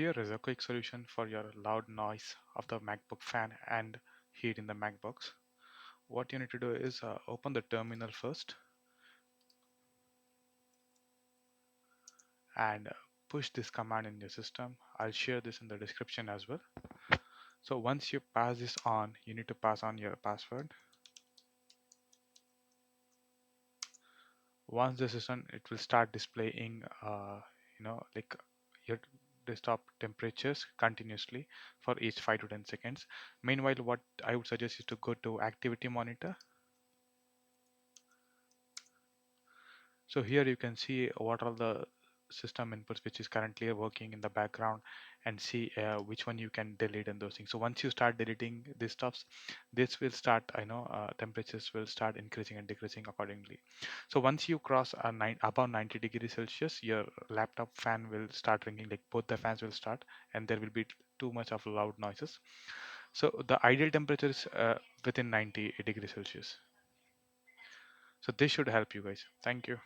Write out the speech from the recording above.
Here is a quick solution for your loud noise of the MacBook fan and heat in the MacBooks. What you need to do is open the terminal first and push this command in your system. I'll share this in the description as well. So once you pass this on, you need to pass on your password. Once the system, it will start displaying, like your desktop temperatures continuously for each 5 to 10 seconds. Meanwhile, what I would suggest is to go to activity monitor. So here you can see what are the system inputs which is currently working in the background, and see which one you can delete and those things. So once you start deleting these stuffs, this will start, temperatures will start increasing and decreasing accordingly. So once you cross above 90 degrees Celsius, your laptop fan will start ringing, like both the fans will start, and there will be too much of loud noises. So the ideal temperature is within 90 degrees Celsius. So this should help you guys. Thank you.